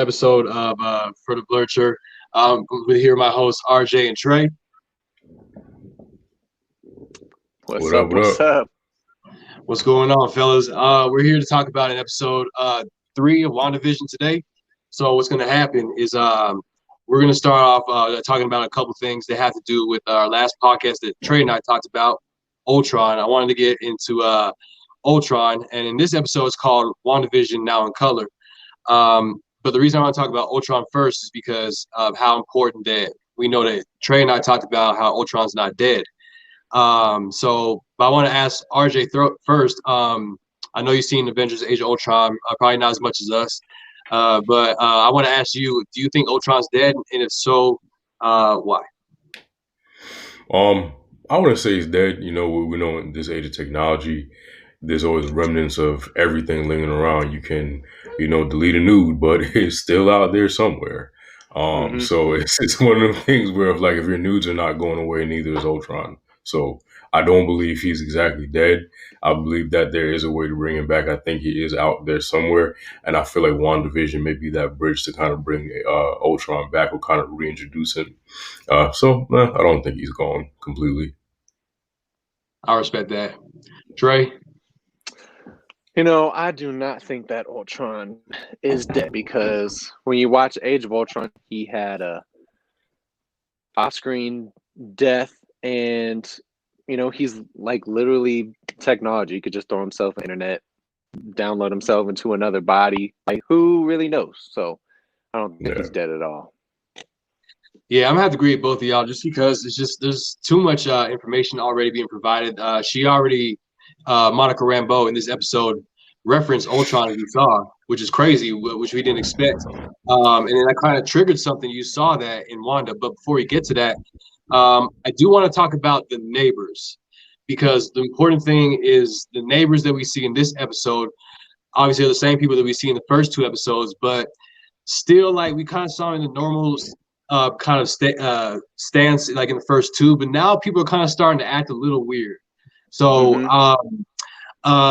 episode of for the Blerd Shirt. We're here, my hosts RJ and Trey. What's up? What's up? What's going on, fellas? We're here to talk about an episode 3 of WandaVision today. So what's going to happen is we're going to start off talking about a couple things that have to do with our last podcast that Trey and I talked about, Ultron. I wanted to get into Ultron, and in this episode, it's called WandaVision Now in Color. But the reason I want to talk about Ultron first is because of how important that we know that Trey and I talked about how Ultron's not dead. But I want to ask RJ first. I know you've seen Avengers Age of Ultron, probably not as much as us. But I want to ask you, do you think Ultron's dead? And if so, why? I wouldn't say he's dead. You know, we know in this age of technology, there's always remnants of everything lingering around. You can, delete a nude, but it's still out there somewhere. So it's one of them things where if your nudes are not going away, neither is Ultron. So I don't believe he's exactly dead. I believe that there is a way to bring him back. I think he is out there somewhere. And I feel like WandaVision may be that bridge to kind of bring Ultron back or kind of reintroduce him. I don't think he's gone completely. I respect that. Trey? I do not think that Ultron is dead because when you watch Age of Ultron, he had a off-screen death, and he's literally technology. He could just throw himself on the internet, download himself into another body. Who really knows? So I don't think he's dead at all. Yeah, I'm gonna have to agree with both of y'all just because there's too much information already being provided. Monica Rambeau in this episode referenced Ultron as you saw, which is crazy, which we didn't expect. And then that kind of triggered something. You saw that in Wanda. But before we get to that, I do want to talk about the neighbors, because the important thing is the neighbors that we see in this episode obviously are the same people that we see in the first two episodes, but still we kind of saw in the normal kind of stance in the first two, but now people are kind of starting to act a little weird. So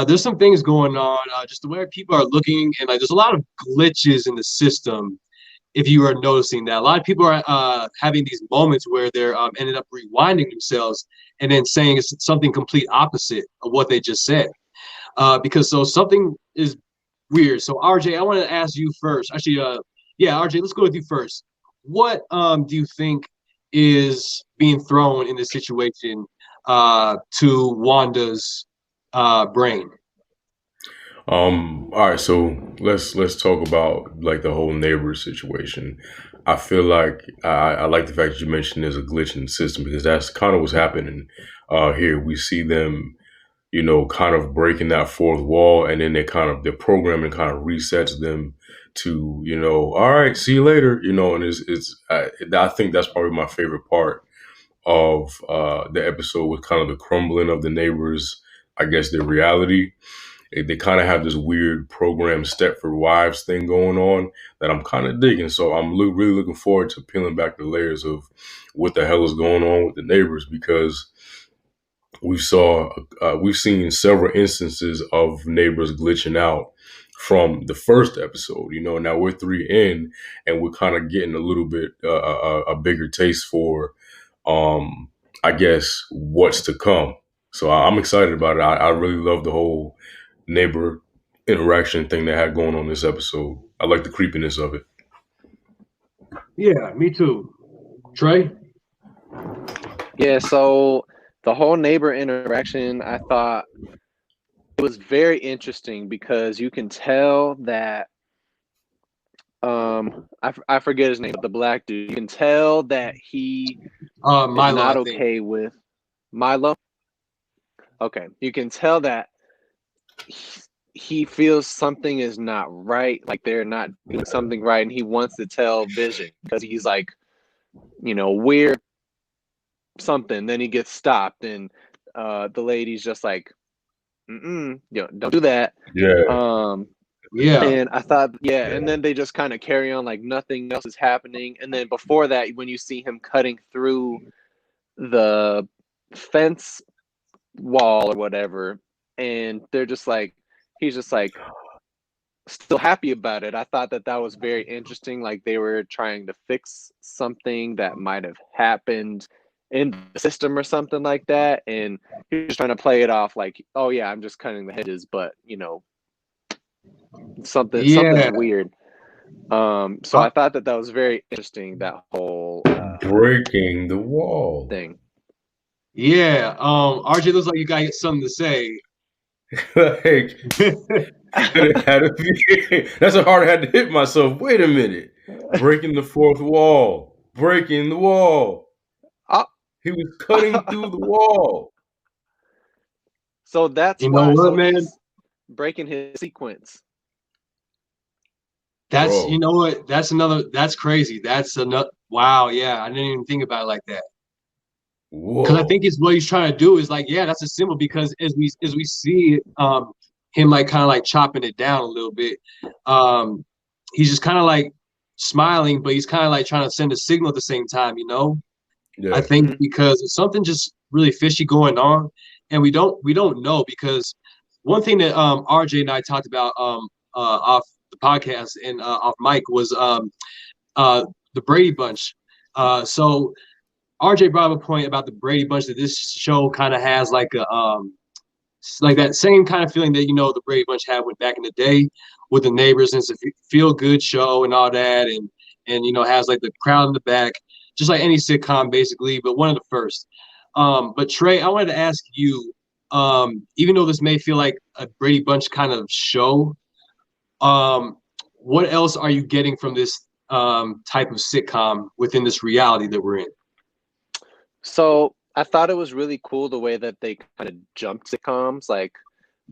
there's some things going on, just the way people are looking, and there's a lot of glitches in the system. If you are noticing that, a lot of people are having these moments where they're ended up rewinding themselves and then saying it's something complete opposite of what they just said. Because something is weird. So RJ, I want to ask you first. Actually, RJ, let's go with you first. What do you think is being thrown in this situation to Wanda's brain? All right, so let's talk about the whole neighbor situation. I feel like I like the fact that you mentioned there's a glitch in the system, because that's kind of what's happening here. We see them, kind of breaking that fourth wall, and then their programming kind of resets them to, all right, see you later, and I think that's probably my favorite part of the episode, with kind of the crumbling of the neighbors, I guess, their reality. They kind of have this weird program Stepford Wives thing going on that I'm kind of digging. So I'm really looking forward to peeling back the layers of what the hell is going on with the neighbors, because we've seen several instances of neighbors glitching out from the first episode. Now we're 3 in, and we're kind of getting a little bit a bigger taste for, I guess, what's to come. So I'm excited about it. I really love the whole neighbor interaction thing they had going on this episode. I like the creepiness of it. Yeah, me too. Trey? Yeah, so the whole neighbor interaction, I thought it was very interesting, because you can tell that I forget his name, but the black dude, you can tell that he Milo, is not okay with Milo. Okay, you can tell that he feels something is not right, they're not doing something right, and he wants to tell Vision, because he's weird something. Then he gets stopped, and the lady's just don't do that. Yeah. And I thought, and then they just kind of carry on nothing else is happening. And then before that, when you see him cutting through the fence wall or whatever, and they're just he's just still happy about it. I thought that was very interesting. Like they were trying to fix something that might have happened in the system or something like that, and he was trying to play it off like, oh yeah, I'm just cutting the hedges, but something's Yeah. weird. So I thought that was very interesting, that whole Breaking the wall. thing. Yeah. RJ looks like you got something to say. Like, that's how hard I had to hit myself. Wait a minute. Breaking the fourth wall. Breaking the wall. He was cutting through the wall. So that's you know what, man? He's breaking his sequence. That's you know what? That's crazy. That's another wow, yeah. I didn't even think about it like that. Because I think it's what he's trying to do is like, yeah, that's a symbol, because as we see him like kind of like chopping it down a little bit, he's just kind of like smiling, but he's kind of like trying to send a signal at the same time, Yeah. I think because it's something just really fishy going on, and we don't know, because one thing that RJ and I talked about off the podcast and off mic was the Brady Bunch. So RJ brought up a point about the Brady Bunch, that this show kind of has like a like that same kind of feeling that the Brady Bunch had with back in the day with the neighbors, and it's a feel good show and all that, and has like the crowd in the back, just like any sitcom basically, but one of the first. But Trey, I wanted to ask you, even though this may feel like a Brady Bunch kind of show, what else are you getting from this type of sitcom within this reality that we're in? So I thought it was really cool the way that they kind of jumped sitcoms. Like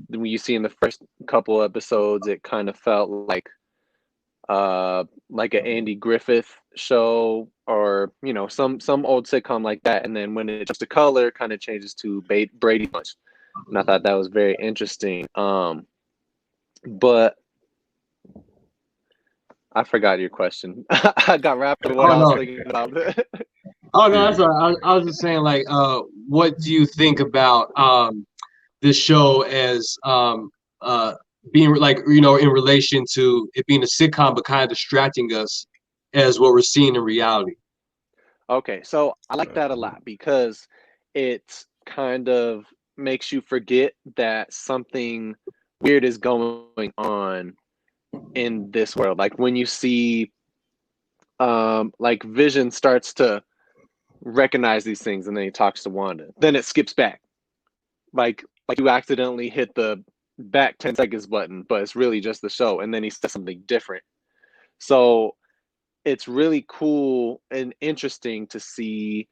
when you see in the first couple episodes, it kind of felt like an Andy Griffith show, or some old sitcom like that. And then when it jumps to color, kind of changes to Brady Bunch, and I thought that was very interesting. But I forgot your question. I got wrapped in what I was thinking about. Oh no, that's all right. I was just saying, like, what do you think about this show as being like, in relation to it being a sitcom, but kind of distracting us as what we're seeing in reality? Okay, so I like that a lot, because it kind of makes you forget that something weird is going on in this world. Like when you see like Vision starts to recognize these things, and then he talks to Wanda, then it skips back, like you accidentally hit the back 10 seconds button, but it's really just the show, and then he says something different. So it's really cool and interesting to see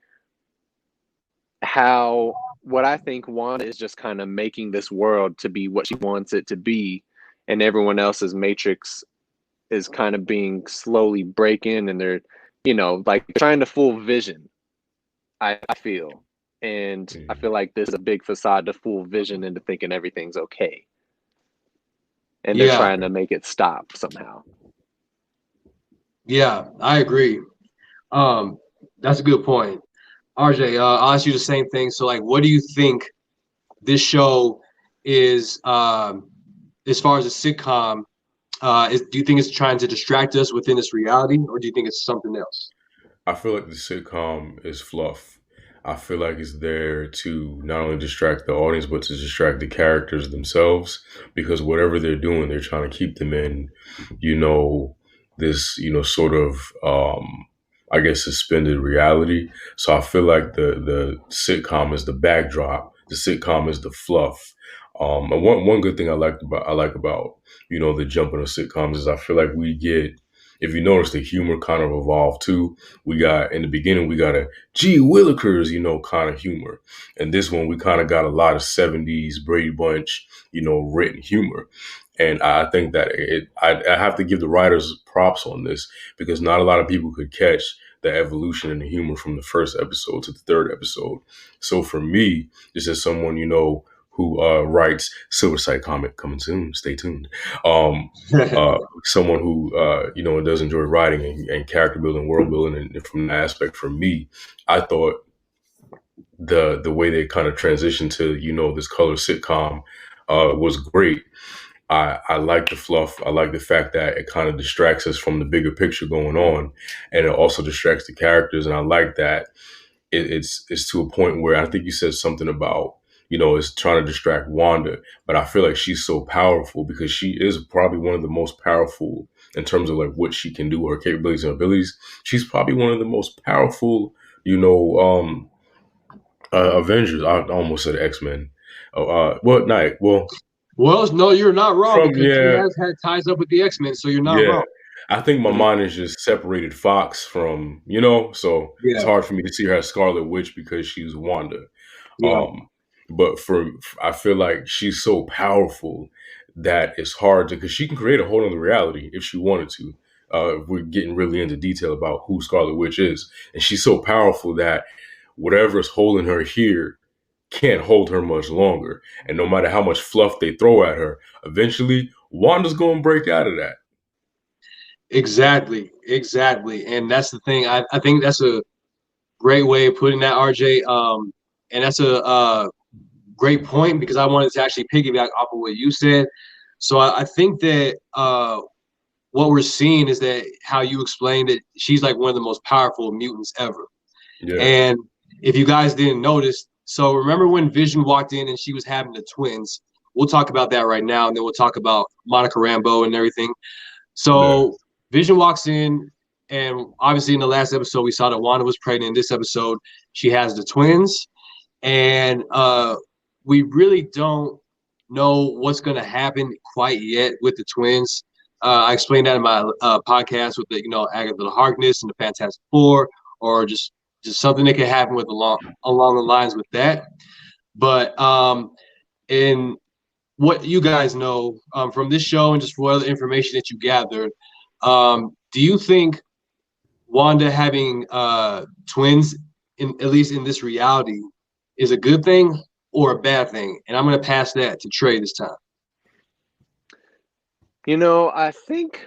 how, what I think Wanda is just kind of making this world to be what she wants it to be, and everyone else's matrix is kind of being slowly breaking, and they're like trying to fool Vision, I feel. And I feel like this is a big facade to fool Vision into thinking everything's okay, and they're trying to make it stop somehow. Yeah, I agree. That's a good point. RJ, I'll ask you the same thing. So, like, what do you think this show is, as far as a sitcom, do you think it's trying to distract us within this reality, or do you think it's something else? I feel like the sitcom is fluff. I feel like it's there to not only distract the audience, but to distract the characters themselves, because whatever they're doing, they're trying to keep them in, this, sort of, I guess, suspended reality. So I feel like the sitcom is the backdrop. The sitcom is the fluff. And one good thing I like about the jumping of sitcoms is I feel like we get, if you notice, the humor kind of evolved too. We got, in the beginning, we got a gee willikers, kind of humor. And this one, we kind of got a lot of 70s Brady Bunch, written humor. And I think that I have to give the writers props on this, because not a lot of people could catch the evolution in the humor from the first episode to the third episode. So for me, just as someone, who writes Silver Side comic coming soon, stay tuned. Someone who, does enjoy writing and character building, world building, and from that aspect, for me, I thought the way they kind of transitioned to, this color sitcom was great. I like the fluff. I like the fact that it kind of distracts us from the bigger picture going on, and it also distracts the characters. And I like that it's to a point where I think you said something about, it's trying to distract Wanda, but I feel like she's so powerful because she is probably one of the most powerful in terms of like what she can do, her capabilities and abilities. She's probably one of the most powerful, Avengers. I almost said X-Men. Well, not well. Well, no, you're not wrong From because she yeah, has had ties up with the X-Men, so you're not yeah. wrong. I think my Mhm. mind is just separated Fox from, so it's Yeah, hard for me to see her as Scarlet Witch because she's Wanda. yeah. Um, but I feel like she's so powerful that it's hard to, because she can create a whole other reality if she wanted to. If we're getting really into detail about who Scarlet Witch is, and she's so powerful that whatever's holding her here can't hold her much longer. And no matter how much fluff they throw at her, eventually Wanda's going to break out of that. Exactly, exactly. And that's the thing. I think that's a great way of putting that, RJ. And that's a great point because I wanted to actually piggyback off of what you said. So I think that what we're seeing is that how you explained it, she's like one of the most powerful mutants ever. Yeah, And if you guys didn't notice, so remember when Vision walked in and she was having the twins? We'll talk about that right now, and then we'll talk about Monica Rambeau and everything. yeah, So Vision walks in, and obviously in the last episode we saw that Wanda was pregnant. In this episode, she has the twins, and we really don't know what's going to happen quite yet with the twins. I explained that in my podcast with the Agatha Harkness and the Fantastic Four, or just something that could happen with along the lines with that. But in what you guys know from this show and just from other information that you gathered, do you think Wanda having twins, at least in this reality, is a good thing or a bad thing? And I'm going to pass that to Trey this time. I think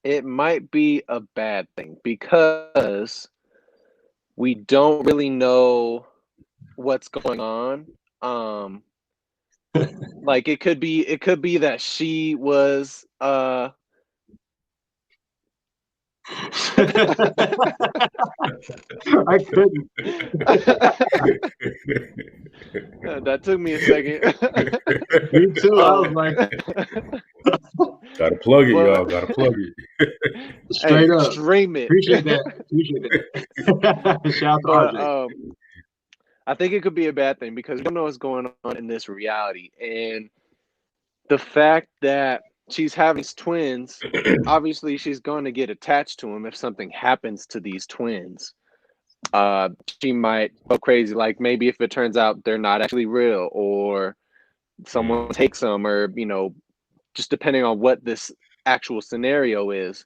it might be a bad thing because we don't really know what's going on. Like it could be that she was I couldn't. that took me a second. Me too. I was like, gotta plug it, Well, y'all. Gotta plug it. straight hey, up. stream it. Appreciate that. Shout out to But RJ. I think it could be a bad thing because we don't know what's going on in this reality, and the fact that she's having these twins, obviously she's going to get attached to him if something happens to these twins. She might go crazy, like maybe if it turns out they're not actually real, or someone takes them, or just depending on what this actual scenario is.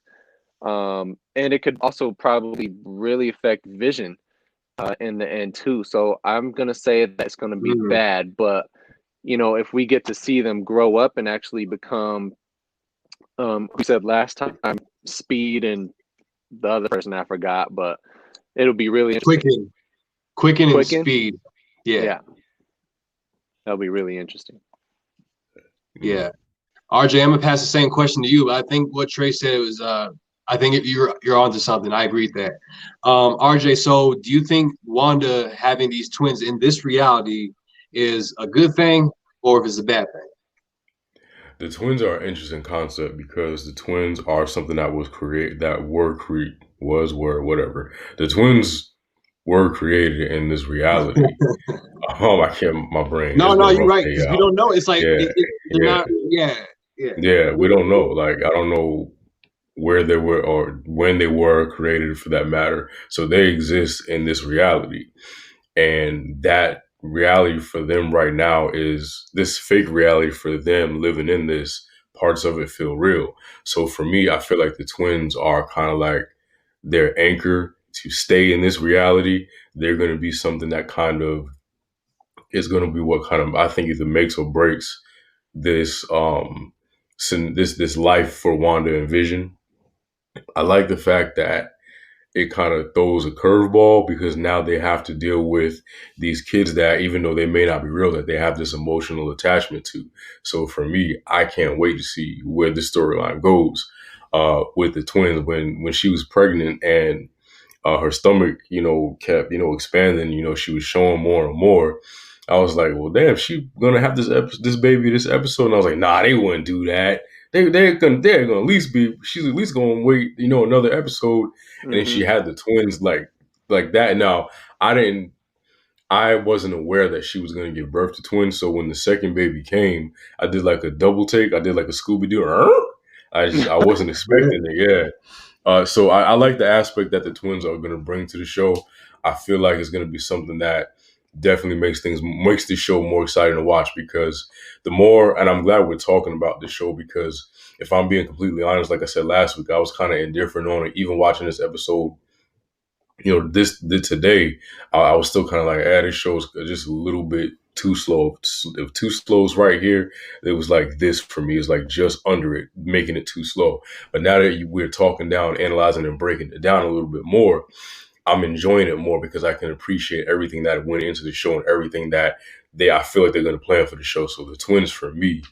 And it could also probably really affect Vision in the end too. So I'm gonna say that it's gonna be bad, but if we get to see them grow up and actually become, we said last time, Speed and the other person I forgot, but it'll be really interesting. Quicken and Speed. Yeah, that'll be really interesting. Yeah. RJ, I'm gonna pass the same question to you, but I think what Trey said was I think you're onto something. I agree with that. RJ, so do you think Wanda having these twins in this reality is a good thing or if it's a bad thing? The twins are an interesting concept because the twins are something that was created, whatever. The twins were created in this reality. I can't. My brain. No, It's been a you're rough right. day, Because we y'all. don't know. It's like Yeah, they're yeah, not. Yeah, yeah. yeah. We don't know. Like I don't know where they were or when they were created, for that matter. So they exist in this reality, and that reality for them right now is this fake reality for them living in this. Parts of it feel real. So for me, I feel like the twins are kind of like their anchor to stay in this reality. They're going to be something that kind of is going to be what kind of, I think, either makes or breaks this this life for Wanda and Vision. I like the fact that it kind of throws a curveball because now they have to deal with these kids that, even though they may not be real, that they have this emotional attachment to. So for me, I can't wait to see where the storyline goes with the twins when she was pregnant and her stomach, kept, expanding. She was showing more and more. I was like, well, damn, she gonna have this baby this episode, and I was like, nah, they wouldn't do that. They're gonna at least be. She's at least gonna wait, another episode, and then she had the twins like that. Now, I wasn't aware that she was gonna give birth to twins. So when the second baby came, I did like a double take. I did like a Scooby Doo. I wasn't expecting it. Yeah. So I like the aspect that the twins are going to bring to the show. I feel like it's going to be something that definitely makes the show more exciting to watch because the more, and I'm glad we're talking about this show because if I'm being completely honest, like I said last week, I was kind of indifferent on it. Even watching this episode, today, I was still kind of like, this show's just a little bit too slow. If too slow's right here, it was like this for me. It's like just under it, making it too slow. But now that we're talking down, analyzing and breaking it down a little bit more, I'm enjoying it more because I can appreciate everything that went into the show and everything that I feel like they're going to plan for the show. So the twins, for me,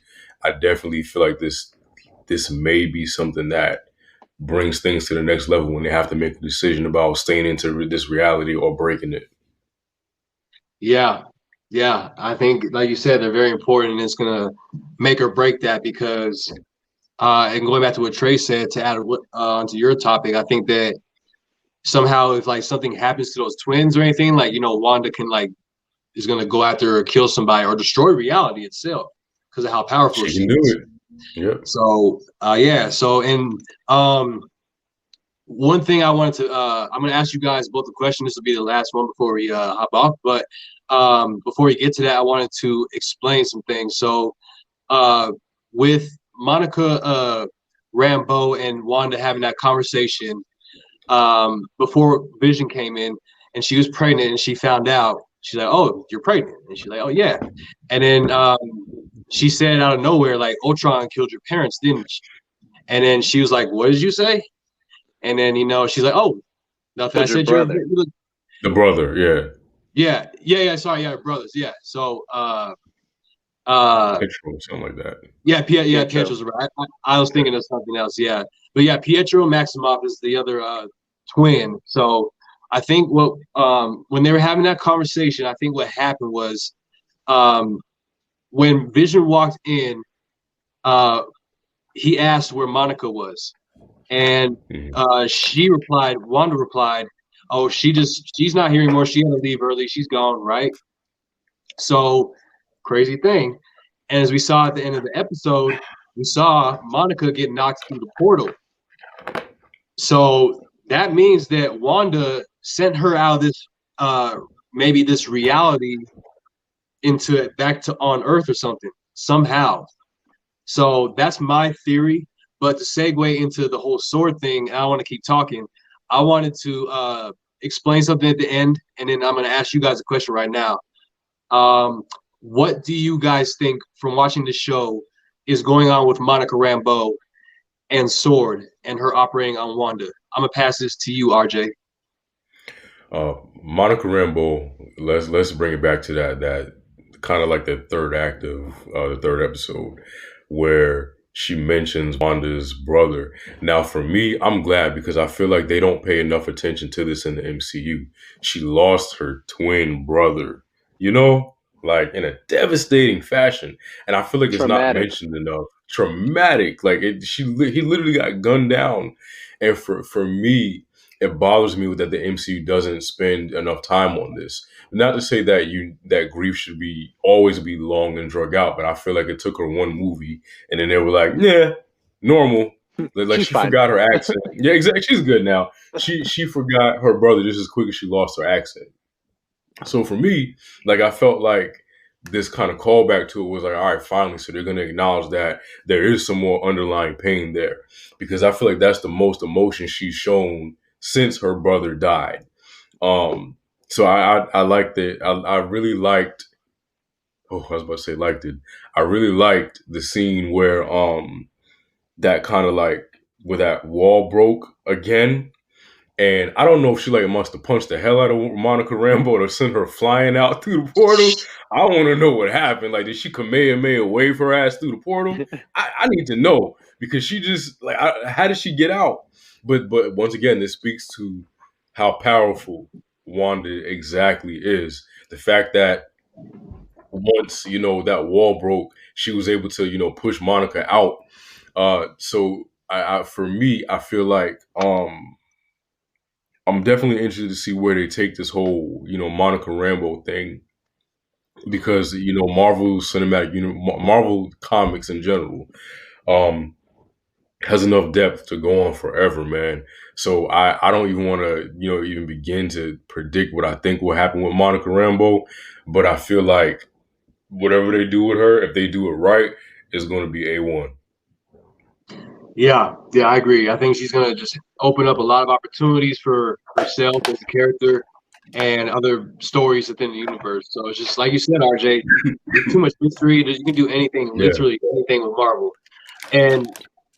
I definitely feel like this may be something that brings things to the next level when they have to make a decision about staying into this reality or breaking it. Yeah. Yeah. I think, like you said, they're very important, and it's going to make or break that because, and going back to what Trey said, to add onto your topic, I think that somehow if like something happens to those twins or anything, like, Wanda is going to go after or kill somebody or destroy reality itself because of how powerful she can do is. it. Yep. So, yeah. So, and one thing I wanted to, I'm going to ask you guys both a question. This will be the last one before we hop off. But before we get to that, I wanted to explain some things. So, with Monica Rambeau and Wanda having that conversation before Vision came in, and she was pregnant, and she found out. She's like, "Oh, you're pregnant," and she's like, "Oh yeah," and then she said out of nowhere, like, "Ultron killed your parents, didn't she?" And then she was like, "What did you say?" And then she's like, "Oh, nothing. I said brother. The brother, yeah. Sorry, yeah, brothers, yeah." So Pietro or something like that. Yeah, Pietro's right. I was thinking of something else. Yeah, but yeah, Pietro Maximoff is the other twin. So I think when they were having that conversation, I think what happened was when Vision walked in, he asked where Monica was, and Wanda replied, "Oh, she's not here anymore. She had to leave early. She's gone, right?" So crazy thing. And as we saw at the end of the episode, we saw Monica get knocked through the portal. So that means that Wanda sent her out of this, maybe this reality into back to on Earth or something, somehow. So that's my theory. But to segue into the whole sword thing, I want to keep talking. I wanted to explain something at the end, and then I'm going to ask you guys a question right now. What do you guys think from watching the show is going on with Monica Rambeau and Sword and her operating on Wanda? I'm gonna pass this to you, RJ. Monica Rambeau. Let's bring it back to that kind of like the third act of the third episode where she mentions Wanda's brother. Now, for me, I'm glad because I feel like they don't pay enough attention to this in the MCU. She lost her twin brother, like in a devastating fashion, and I feel like it's not mentioned enough. Traumatic, like he literally got gunned down, and for me, it bothers me that the MCU doesn't spend enough time on this. Not to say that that grief should always be long and drug out, but I feel like it took her one movie, and then they were like, "Yeah, normal." Like she forgot her accent. Yeah, exactly. She's good now. She forgot her brother just as quick as she lost her accent. So for me, like I felt like this kind of callback to it was like, all right, finally, so they're going to acknowledge that there is some more underlying pain there, because I feel like that's the most emotion she's shown since her brother died. So I liked it. I really liked. Oh, I was about to say liked it. I really liked the scene where that kind of like where that wall broke again. And I don't know if she like must have punched the hell out of Monica Rambeau to send her flying out through the portal. I want to know what happened. Like, did she Kamehameha wave her ass through the portal? I need to know, because she just like, how did she get out? But once again, this speaks to how powerful Wanda exactly is. The fact that once that wall broke, she was able to push Monica out. So for me, I feel like I'm definitely interested to see where they take this whole Monica Rambeau thing, because Marvel cinematic Marvel comics in general um has enough depth to go on forever, man. So I don't even want to even begin to predict what I think will happen with Monica Rambeau, but I feel like whatever they do with her, if they do it right, is going to be A1. Yeah, I agree. I think she's gonna just open up a lot of opportunities for herself as a character and other stories within the universe. So it's just like you said, RJ, there's too much mystery. You can do anything, Yeah. literally anything with Marvel. And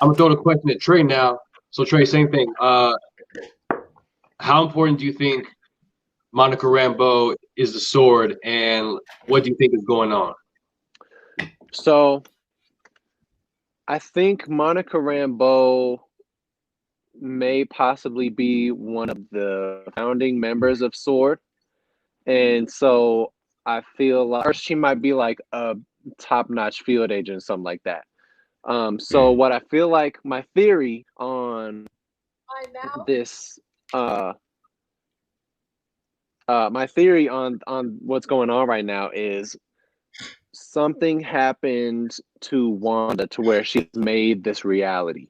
I'm gonna throw the question at Trey now. So Trey, same thing. How important do you think Monica Rambeau is the sword, and what do you think is going on? So I think Monica Rambeau may possibly be one of the founding members of Sword. And so I feel like, or she might be like a top-notch field agent, something like that. So what I feel like my theory on this, my theory on what's going on right now is something happened to Wanda to where she's made this reality,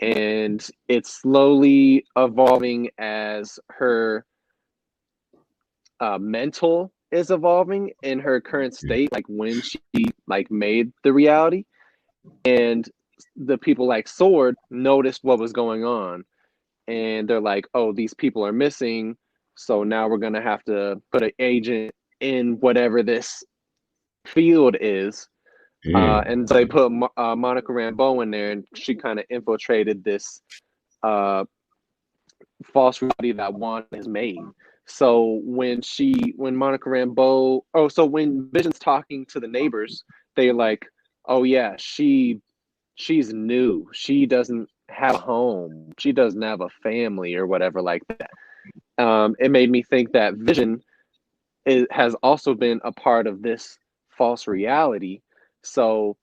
and it's slowly evolving as her mental is evolving in her current state, like when she like made the reality, and the people like Sword noticed what was going on, and they're like, oh, these people are missing, so now we're gonna have to put an agent in whatever this field is. And so they put Monica Rambeau in there, and she kind of infiltrated this false reality that Wanda has made. So when Monica Rambeau, so when Vision's talking to the neighbors, they're like, oh yeah, she's new. She doesn't have a home. She doesn't have a family or whatever like that. It made me think that Vision has also been a part of this false reality. So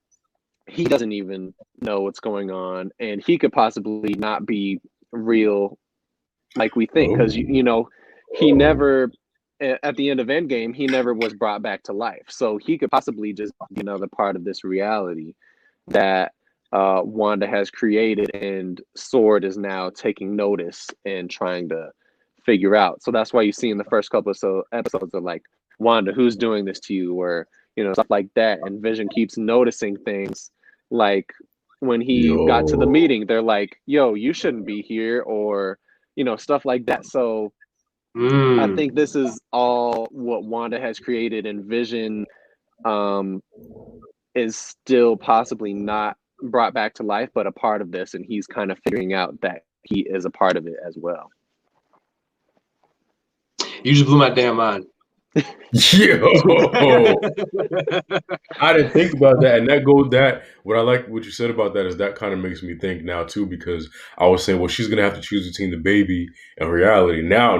he doesn't even know what's going on, and he could possibly not be real like we think, because he never, at the end of Endgame, he never was brought back to life. So he could possibly just be another part of this reality that Wanda has created, and Sword is now taking notice and trying to figure out. So that's why you see in the first couple of episodes of like, Wanda, who's doing this to you, or stuff like that. And Vision keeps noticing things, like when he got to the meeting, they're like, yo, you shouldn't be here, or stuff like that. So I think this is all what Wanda has created, and Vision is still possibly not brought back to life, but a part of this, and he's kind of figuring out that he is a part of it as well. You just blew my damn mind. Yo, I didn't think about that, and what I like what you said about that is that kind of makes me think now too, because I was saying, well, she's gonna have to choose between the baby and reality. Now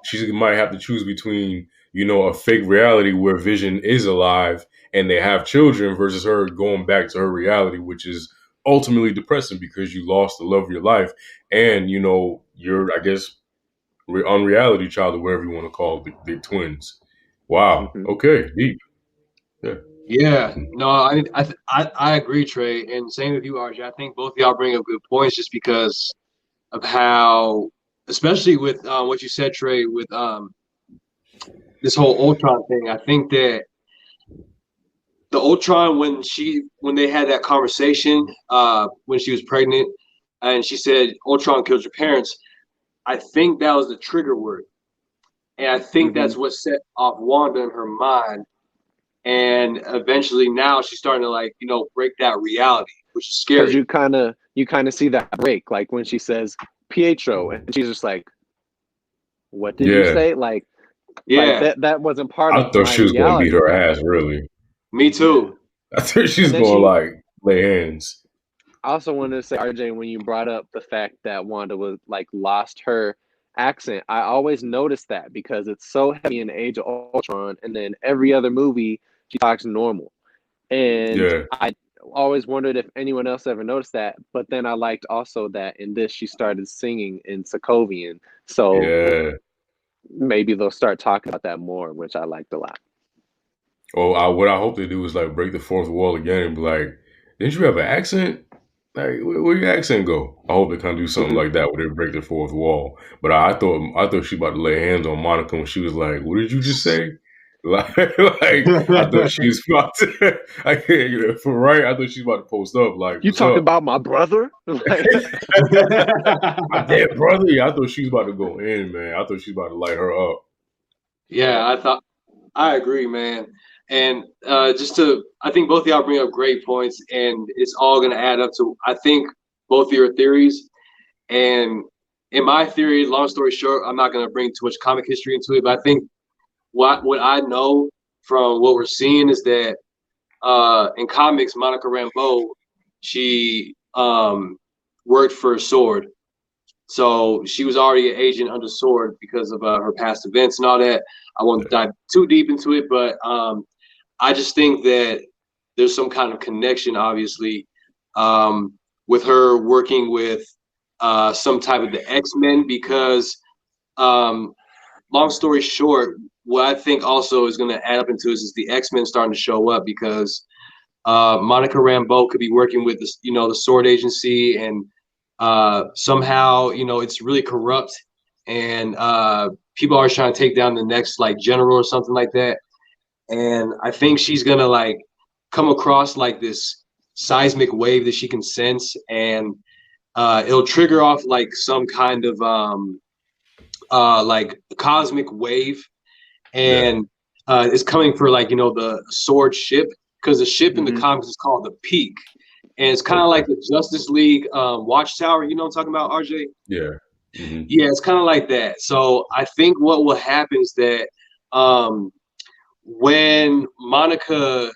she might have to choose between a fake reality where Vision is alive and they have children, versus her going back to her reality, which is ultimately depressing because you lost the love of your life, and you're, I guess, unreality child, or whatever you want to call it, the twins. Wow. Mhm. Okay. Deep. Yeah. No, I agree, Trey, and same with you, RJ. I think both of y'all bring up good points, just because of how, especially with what you said, Trey, with this whole Ultron thing. I think that the Ultron, when they had that conversation when she was pregnant, and she said Ultron killed your parents, I think that was the trigger word. And I think that's what set off Wanda in her mind. And eventually now she's starting to break that reality, which is scary. Because you kind of see that break, like when she says Pietro, and she's just like, what did you say? Like that wasn't part I of thought my she was going to beat reality. her ass, really. Me too. I thought she was And then going to, like, lay hands. I also wanted to say, RJ, when you brought up the fact that Wanda was like lost her accent, I always noticed that because it's so heavy in Age of Ultron, and then every other movie she talks normal. And Yeah. I always wondered if anyone else ever noticed that. But then I liked also that in this she started singing in Sokovian, so Yeah. maybe they'll start talking about that more, which I liked a lot. What I hope they do is like break the fourth wall again and be like, didn't you have an accent? Like, where your accent go? I hope they kind of do something like that where they break the fourth wall. But I thought she about to lay hands on Monica when she was like, "What did you just say?" Like I thought she was about to. I can't, for right. I thought she was about to post up like, You "What's talking up?" about my brother? Like, My dead brother. Yeah, I thought she was about to go in, man. I thought she was about to light her up. Yeah, I agree, man. And I think both of y'all bring up great points, and it's all going to add up to, I think, both of your theories. And in my theory, long story short, I'm not going to bring too much comic history into it, but I think what I know from what we're seeing is that in comics, Monica Rambeau, she worked for Sword. So she was already an agent under Sword because of her past events and all that. I won't dive too deep into it, but I just think that there's some kind of connection, obviously, with her working with some type of the X-Men because, long story short, what I think also is going to add up into this is the X-Men starting to show up because Monica Rambeau could be working with this, the Sword Agency, and somehow, it's really corrupt, and people are trying to take down the next like general or something like that. And I think she's gonna like come across like this seismic wave that she can sense, and it'll trigger off like some kind of like cosmic wave, and it's coming for like the Sword ship, because the ship in the comics is called the Peak, and it's kind of like the Justice League Watchtower. You know what I'm talking about, RJ? Yeah. Mm-hmm. Yeah, it's kind of like that. So I think what will happen is that when Monica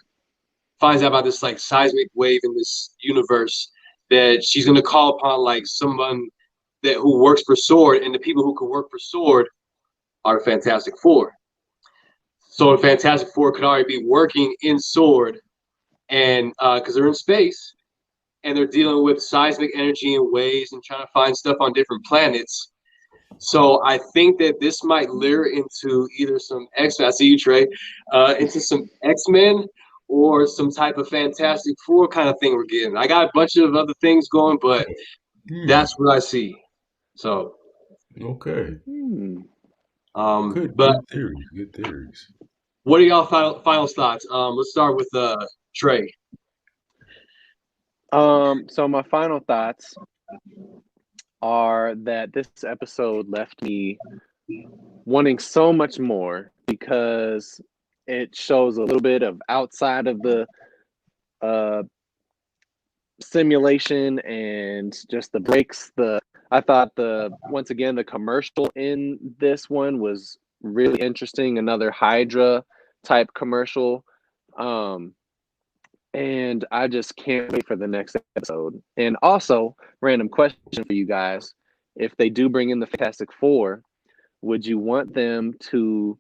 finds out about this like seismic wave in this universe, that she's gonna call upon like someone who works for Sword, and the people who can work for Sword are the Fantastic Four. So the Fantastic Four could already be working in Sword, and because they're in space and they're dealing with seismic energy and waves and trying to find stuff on different planets. So I think that this might lure into either some X-Men, I see you, Trey, into some X-Men or some type of Fantastic Four kind of thing we're getting. I got a bunch of other things going, but that's what I see. So Okay. Good theories. Good theories. What are y'all final thoughts? Let's start with Trey. So my final thoughts are that this episode left me wanting so much more because it shows a little bit of outside of the simulation and just the breaks. I thought once again the commercial in this one was really interesting. Another Hydra type commercial. And I just can't wait for the next episode. And also, random question for you guys. If they do bring in the Fantastic Four, would you want them to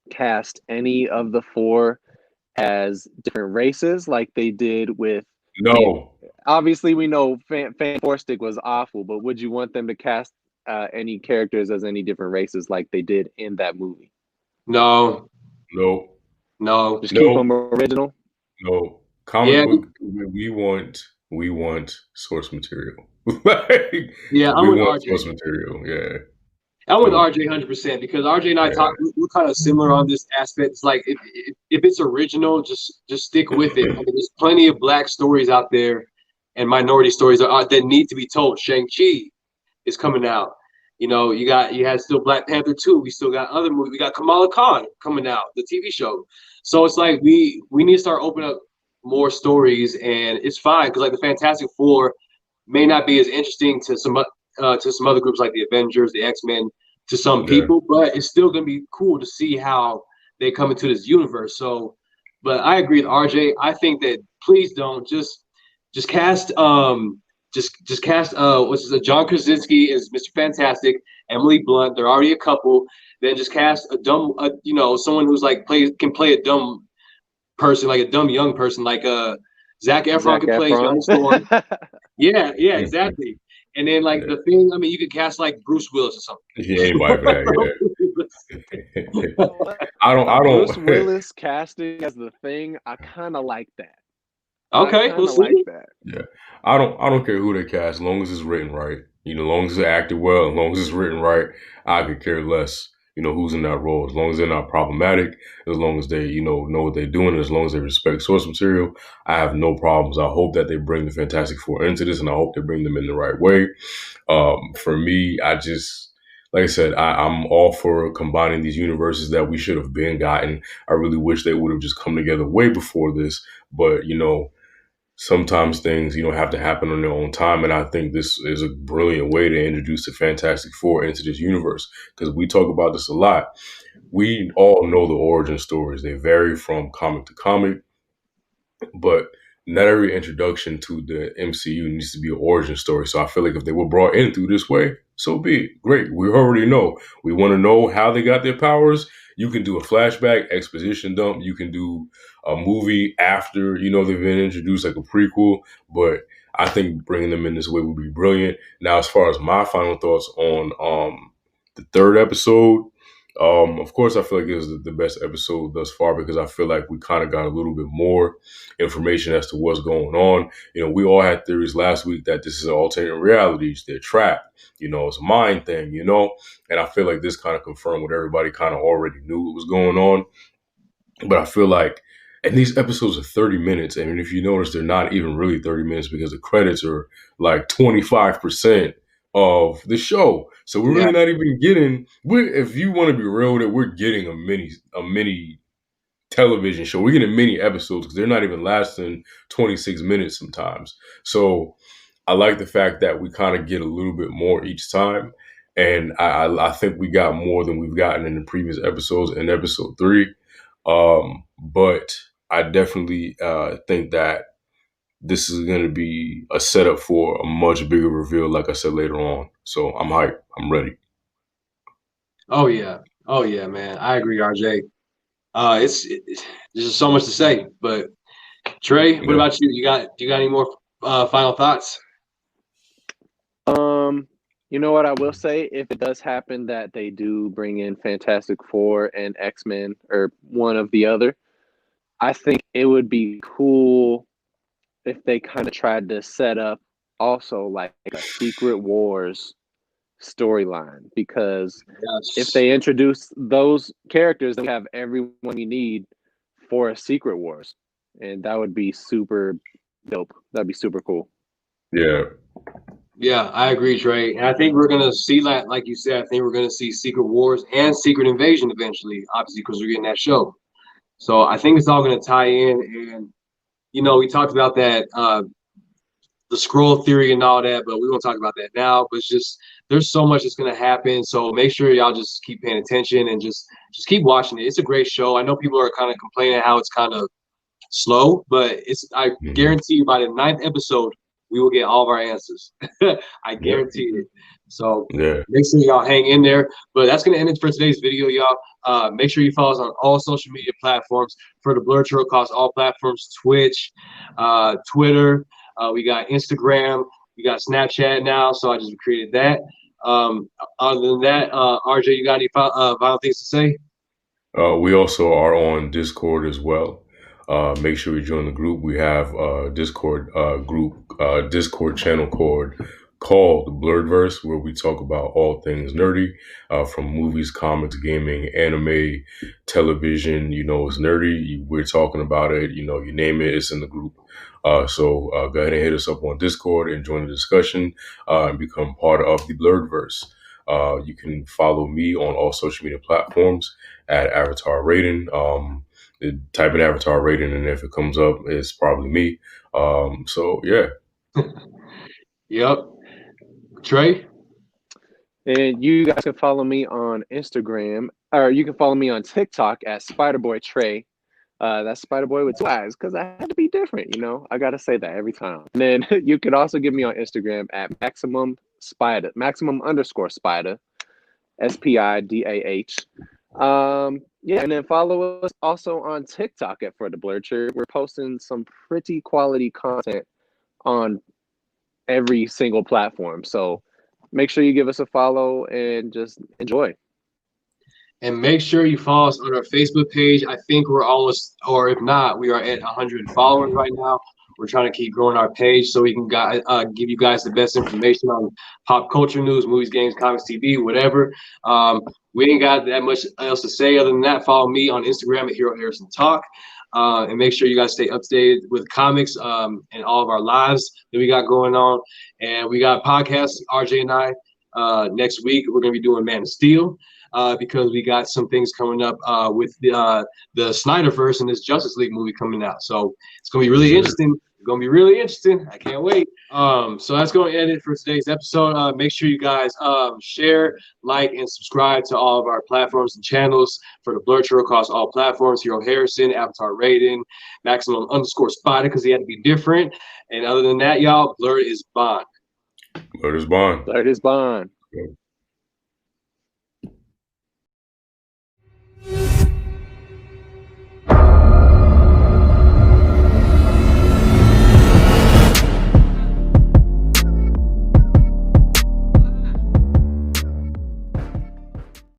cast any of the four as different races like they did with... No. I mean, obviously, we know Fan Four Stick was awful, but would you want them to cast any characters as any different races like they did in that movie? No. Just keep them original? No. Comic book, we want source material. Yeah, I'm with RJ. Source material, yeah. I'm with RJ 100% because RJ and I we're kind of similar on this aspect. It's like if it's original, just stick with it. I mean, there's plenty of black stories out there and minority stories that need to be told. Shang-Chi is coming out. You had still Black Panther 2. We still got other movies. We got Kamala Khan coming out, the TV show. So it's like we need to start opening up more stories, and it's fine because like the Fantastic Four may not be as interesting to to some other groups like the Avengers, the X-Men, to some Yeah. people, but it's still going to be cool to see how they come into this universe. So, but I agree with RJ. I think that please don't just cast just cast what's his John Krasinski as Mr. Fantastic, Emily Blunt. They're already a couple. Then just cast a dumb, someone who's like can play a dumb person, like a dumb young person, like Zac Efron Zac can play Johnny Efron. Storm. Yeah, exactly. And then like Yeah. the thing, I mean, you could cast like Bruce Willis or something. Yeah, anybody for that. Yeah. I don't. Bruce Willis casting as the Thing, I kind of like that. Okay, we'll see. Like that. Yeah, I don't care who they cast, as long as it's written right. As long as they acted well, as long as it's written right, I could care less. Who's in that role, as long as they're not problematic, as long as they know what they're doing, as long as they respect source material, I have no problems. I hope that they bring the Fantastic Four into this, and I hope they bring them in the right way. For me, like I said, I'm all for combining these universes that we should have been gotten. I really wish they would have just come together way before this, but sometimes things, have to happen on their own time. And I think this is a brilliant way to introduce the Fantastic Four into this universe, because we talk about this a lot. We all know the origin stories. They vary from comic to comic, but not every introduction to the MCU needs to be an origin story. So I feel like if they were brought in through this way, so be it. Great. We already know. We want to know how they got their powers. You can do a flashback, exposition dump. You can do a movie after, they've been introduced, like a prequel. But I think bringing them in this way would be brilliant. Now, as far as my final thoughts on the third episode, of course, I feel like it was the best episode thus far, because I feel like we kind of got a little bit more information as to what's going on. We all had theories last week that this is alternate realities. They're trapped. It's a mind thing, and I feel like this kind of confirmed what everybody kind of already knew what was going on. But I feel like, and these episodes are 30 minutes. And if you notice, they're not even really 30 minutes, because the credits are like 25% of the show. So we're really not even getting, if you want to be real with it, we're getting a mini television show. We're getting mini episodes, because they're not even lasting 26 minutes sometimes. So I like the fact that we kind of get a little bit more each time. And I think we got more than we've gotten in the previous episodes in episode 3. But I definitely think that this is going to be a setup for a much bigger reveal, like I said, later on. So I'm hyped. I'm ready. Oh yeah, man. I agree, RJ. There's just so much to say. But Trey, what about you? Do you got any more final thoughts? You know what I will say? If it does happen that they do bring in Fantastic Four and X-Men, or one of the other, I think it would be cool if they kind of tried to set up also like a Secret Wars storyline, because if they introduce those characters, they have everyone you need for a Secret Wars, and that would be super dope. That'd be super cool. Yeah, I agree, Trey. And I think we're gonna see that, like you said, I think we're gonna see Secret Wars and Secret Invasion eventually, obviously, because we're getting that show. So I think it's all gonna tie in. And we talked about that the scroll theory and all that, but we won't talk about that now. But it's just, there's so much that's gonna happen. So make sure y'all just keep paying attention and just keep watching it. It's a great show. I know people are kind of complaining how it's kind of slow, but I guarantee you by the 9th episode, we will get all of our answers. I guarantee it. So make sure y'all hang in there. But that's going to end it for today's video, y'all. Make sure you follow us on all social media platforms for the Blerd Show across all platforms: Twitch, Twitter. We got Instagram. We got Snapchat now, so I just created that. Other than that, RJ, you got any final things to say? We also are on Discord as well. Make sure you join the group. We have a Discord Discord channel called BlerdVerse, where we talk about all things nerdy, from movies, comics, gaming, anime, television. It's nerdy. We're talking about it. You name it, it's in the group. So go ahead and hit us up on Discord and join the discussion and become part of the BlerdVerse. You can follow me on all social media platforms at Avatar Rating. Type in Avatar Rating, and if it comes up, it's probably me. So yeah. Yep. Trey? And you guys can follow me on Instagram, or you can follow me on TikTok at Spiderboy Trey. That's Spiderboy with 2 eyes, because I had to be different, you know. I gotta say that every time. And then you can also get me on Instagram at maximum_spider, SPIDAH. Yeah, and then follow us also on TikTok at For the Blurcher. We're posting some pretty quality content on every single platform. So make sure you give us a follow and just enjoy. And make sure you follow us on our Facebook page. I think we're almost, or if not, we are at 100 followers right now. We're trying to keep growing our page so we can give you guys the best information on pop culture news, movies, games, comics, TV, whatever. We ain't got that much else to say other than that. Follow me on Instagram at Hero Harrison Talk. And make sure you guys stay up to date with comics and all of our lives that we got going on. And we got podcasts, RJ and I. Next week, we're going to be doing Man of Steel. Because we got some things coming up with the Snyderverse and this Justice League movie coming out. So it's gonna be really interesting. It's gonna be really interesting. I can't wait. So that's going to end it for today's episode. Make sure you guys share, like, and subscribe to all of our platforms and channels for the Blurcher across all platforms. Hero Harrison, Avatar Rating, Maximum_Spider because he had to be different. And other than that, y'all, Blerd is Bond. Blerd is Bond. Blerd is Bond. Yeah.